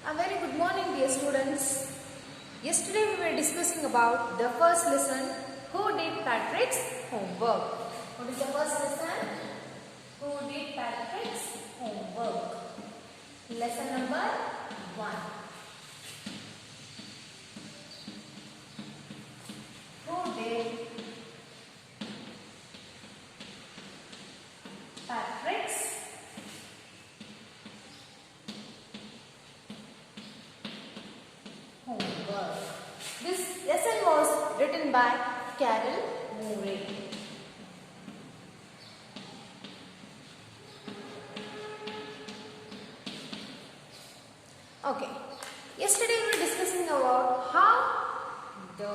A very good morning, dear students. Yesterday we were discussing about the first lesson, who did Patrick's homework. What is the first lesson? Who did Patrick's homework? Lesson number 1. Who did Patrick's homework? This lesson was written by Carol Murray. Okay. Yesterday we were discussing about how the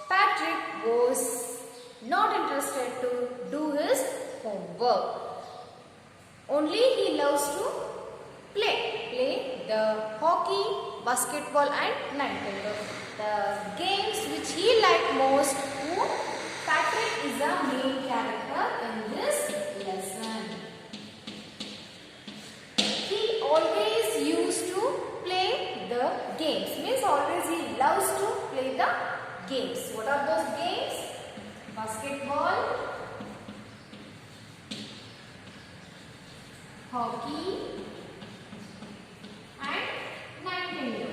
Patrick was not interested to do his homework. Only he loves to play the hockey, basketball and Nintendo. The games which he liked most. Patrick is the main character in this lesson. He always used to play the games. Means always he loves to play the games. What are those games? Basketball, hockey and Nintendo.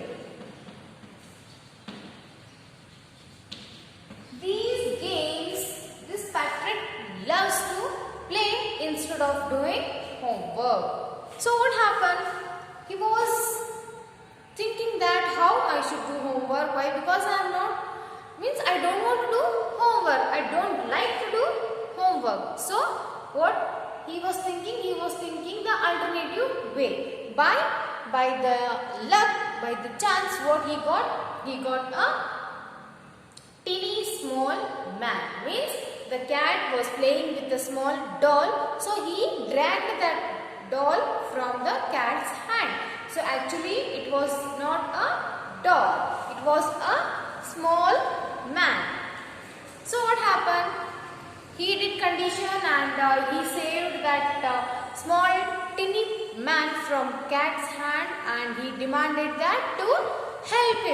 These games, this Patrick loves to play instead of doing homework. So what happened? He was thinking that how I should do homework. Why? Because I am not, means I don't want to do homework. I don't like to do homework. So what he was thinking? He was thinking the alternative way. By the luck, by the chance, what he got? He got a teeny small man. Means the cat was playing with a small doll. So he dragged that doll from the cat's hand. So actually it was not a doll. It was a small man. So what happened? He did condition and he saved that small teeny man from cat's hand, and he demanded that to help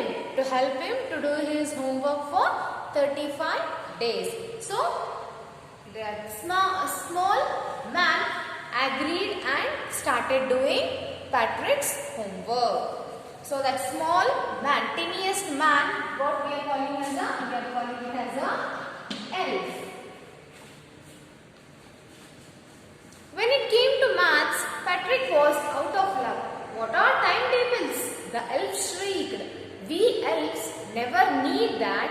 him to do his homework for 35 days. So that small man agreed and started doing Patrick's homework. So that small man, tiniest man, what we are calling it as a elf. When it came to maths, Patrick was out of luck. What are timetables? The elf shrieked. We elves never need that.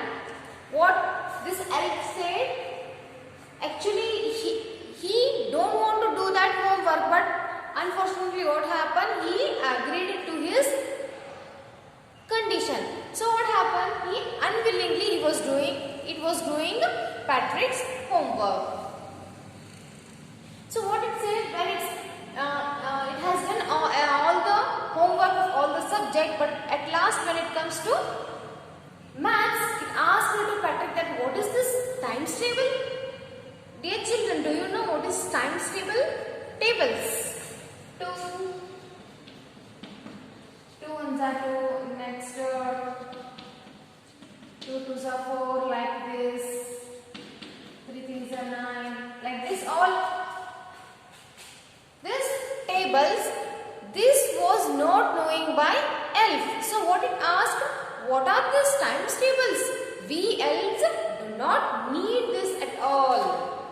What this elf said? Actually, he don't want to do that homework, but unfortunately what happened? He agreed to his condition. So what happened? He unwillingly was doing Patrick's homework. So what it said, when it has done all the homework of all the subject, but at last when it comes to maths, it asked to Patrick that what is this times table? Dear children, do you know what is times table? Tables. 2 ones are 2, next 2 twos are 4, like this, 3 things are 9, like this. All this tables, this was not knowing by elf. So what it asked, what are these times tables? We elves do not need this at all.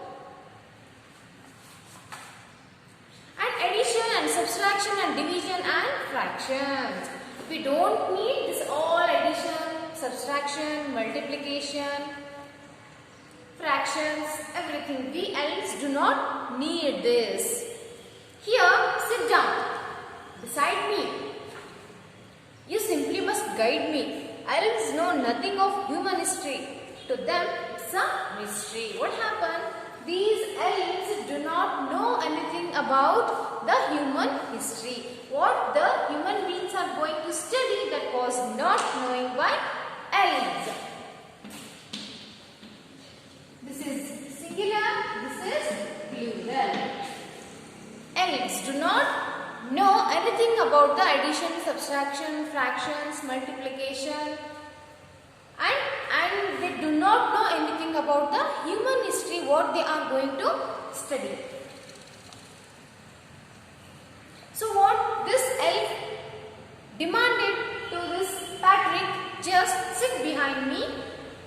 And addition and subtraction and division and fractions. We don't need this all addition, subtraction, multiplication, fractions, everything. We elves do not need this. Here, sit down beside me. You simply must guide me. Elves know nothing of human history. To them, it's a mystery. What happened? These elves do not know anything about the human history. What the human beings are going to study, that was not knowing by elves. This is singular, this is plural. Elves do not know anything anything about the addition, subtraction, fractions, multiplication, and they do not know anything about the human history, what they are going to study. So what this elf demanded to this Patrick, just sit behind me,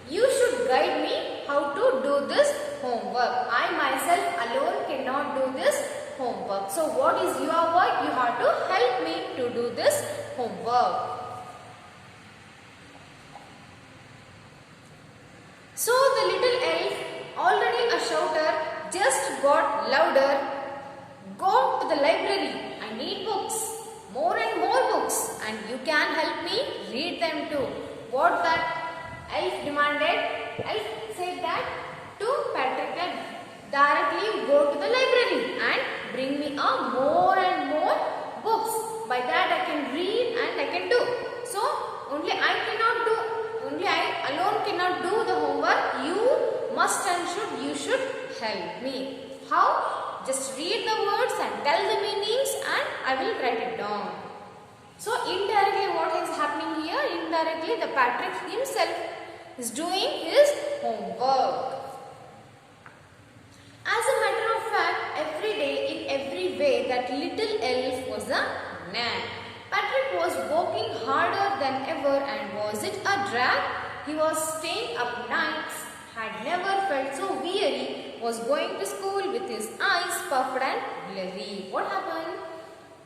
you should guide me how to do this homework. I myself alone cannot do this homework. So what is your work? You have to help me to do this homework. So the little elf, already a shouter, just got louder. Go to the library. I need books. More and more books. And you can help me read them too. What that elf demanded? Elf said that to Patrick that directly go to the library and bring me more and more books. By that I can read and I can do. So only I alone cannot do the homework. You must and you should help me. How? Just read the words and tell the meanings and I will write it down. So indirectly what is happening here? Indirectly the Patrick himself is doing his homework. As a matter of fact, every day in every way that little elf was a nag. Patrick was working harder than ever, and was it a drag? He was staying up nights, had never felt so weary, was going to school with his eyes puffed and blurry. What happened?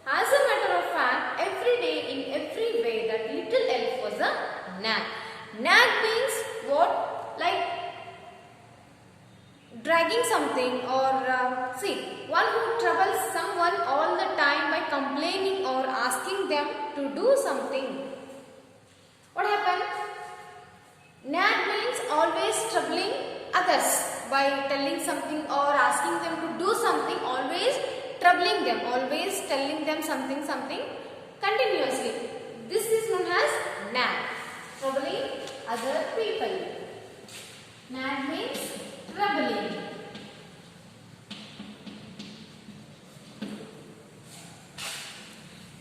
As a matter of fact, every day in every way that little elf was a nag. Nag means what? Like dragging something, or see, one who troubles someone all the time by complaining or asking them to do something. What happened? Nag means always troubling others by telling something or asking them to do something, always troubling them, always telling them something continuously. This is known as nag, troubling other people. Nag means troubling.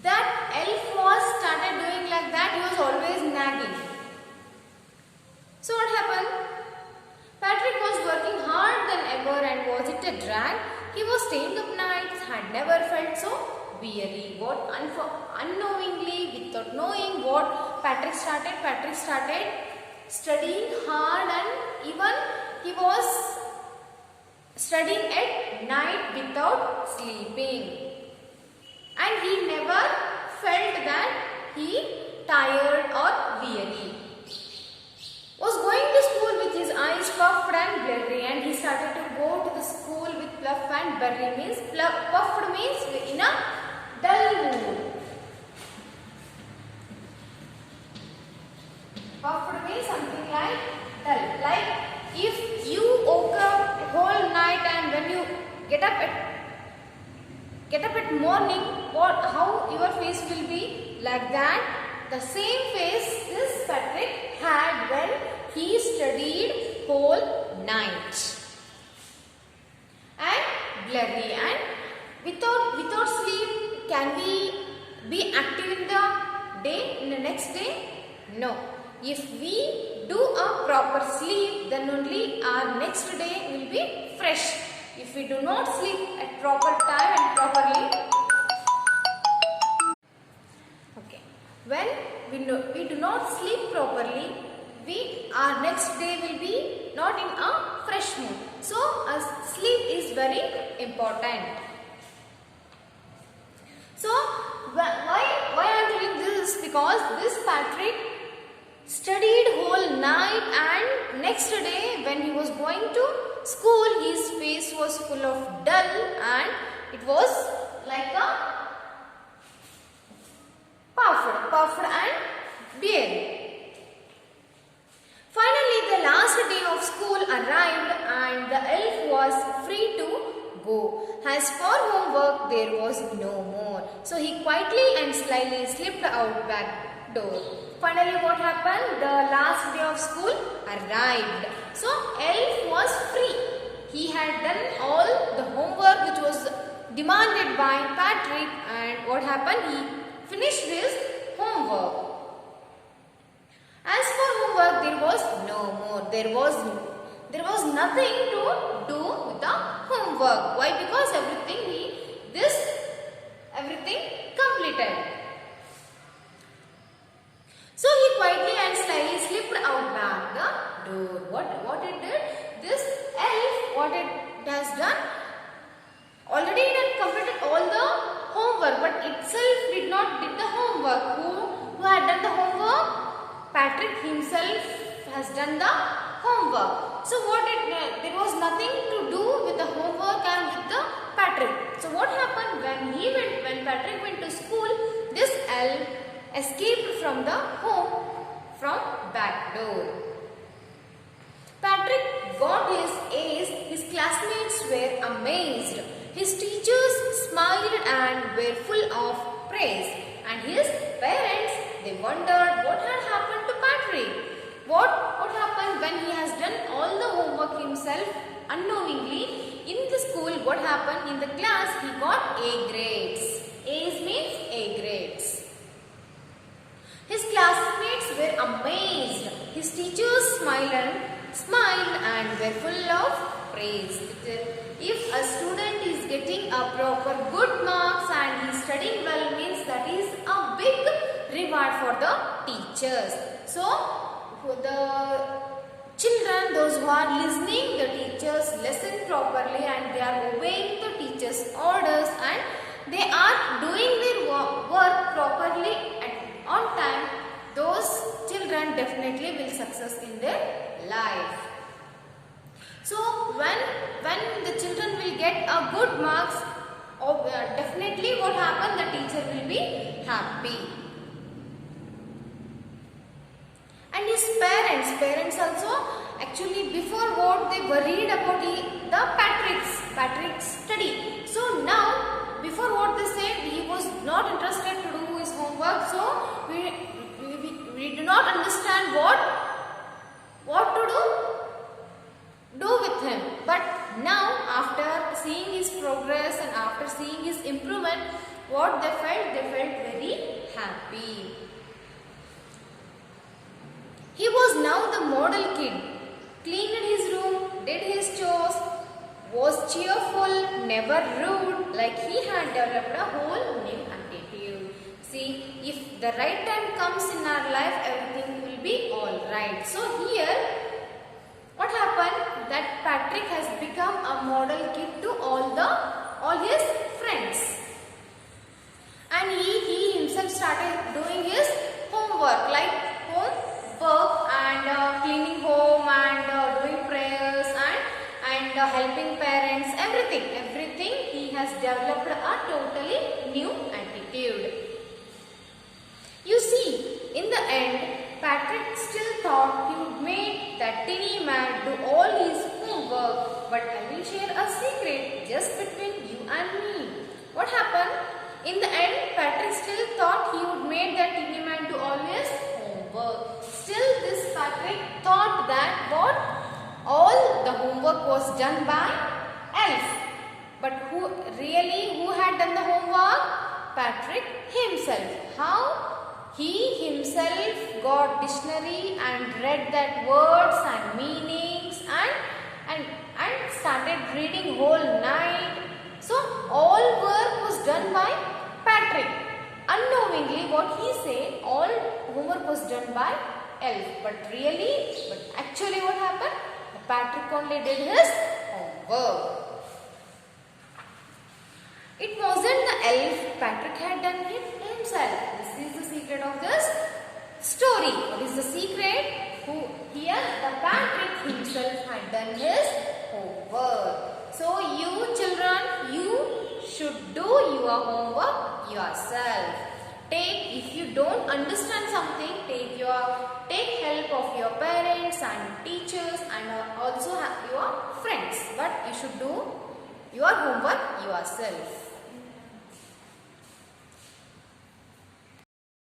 That elf was started doing like that, he was always nagging. So what happened? Patrick was working hard than ever, and was it a drag? He was staying up nights, had never felt so weary. What unknowingly, without knowing what Patrick started studying hard, and even he was studying at night without sleeping. And he never felt that he tired or weary. Was going to school with his eyes puffed and blurry, and he started to go to the school with puff and blurry. Means puffed means in a dull mood. Puffed means something like dull. Like if you woke up whole night and when you get up at morning, how your face will be like that. The same face this Patrick had when he studied whole night. And blurry, and without sleep, can we be active in the day, in the next day? No. If we do a proper sleep, then only our next day will be fresh. If we do not sleep at proper time and properly, when we do not sleep properly, our next day will be not in a fresh mood. So, sleep is very important. So, why I am telling this? Because this Patrick studied whole night, and next day when he was going to school, his face was full of dull, and it was like a puffed and beard. Finally, the last day of school arrived, and the elf was free to go. As for homework, there was no more. So he quietly and slyly slipped out back door. Finally, what happened? The last day of school arrived. So elf was free. He had done all the homework which was demanded by Patrick, and what happened? He finished his homework. As for homework, there was no more. There was nothing to do with the homework. Why? Because everything completed. So he quietly and slyly slipped out back the door. What it did? This elf, what it has done? Already it had completed all the homework, but itself did not did the homework. Who had done the homework? Patrick himself has done the homework. So there was nothing to do with the homework and with the Patrick. So what happened when Patrick went to school? This elf escaped from the home from back door. Patrick got his A's. His classmates were amazed. His teachers smiled and were full of praise. And his parents, they wondered what had happened to Patrick. What happened when he has done all the homework himself unknowingly in the school? What happened in the class? He got A grades. A's means A grades. His classmates were amazed. His teachers smiled and were full of praise. If a student is getting a proper good marks and he is studying well, means that is a big reward for the teachers. So, for the children, those who are listening the teachers lesson properly and they are obeying the teachers' orders and they are doing their work properly and on time, those children definitely will success in their life. So when the children will get a good marks, definitely what happen, the teacher will be happy. And his parents also, actually before what they worried about the Patrick's study. So now before what they said, he was not interested to do his homework. So we do not understand what to do with him. But now after seeing his progress and after seeing his improvement, what they felt very happy. He was now the model kid, cleaned his room, did his chores, was cheerful, never rude, like he had developed a whole new attitude. See, if the right time comes in our life, everything will be alright. So here, what happened? That Patrick has become a model kid to all his friends. And he himself started doing his homework, like homework and cleaning home and doing prayers and helping parents, everything he has developed a totally new attitude. You see, in the end, Patrick still thought he would make that tiny man do all his homework. But I will share a secret just between you and me. What happened? In the end, Patrick still thought he would make that tiny man do all his homework. Still, this Patrick thought that all the homework was done by elf. But who had done the homework? Patrick himself. How? He himself got dictionary and read that words and meanings and started reading whole night. So all work was done by Patrick. Unknowingly, what he said, all homework was done by elf. But actually what happened? Patrick only did his homework. It wasn't the elf, Patrick had done it himself. This is the secret of this story. What is the secret? Here the Patrick himself had done his homework. So you children, you should do your homework yourself. If you don't understand something, take help of your parents and teachers and also have your friends. But you should do your homework yourself.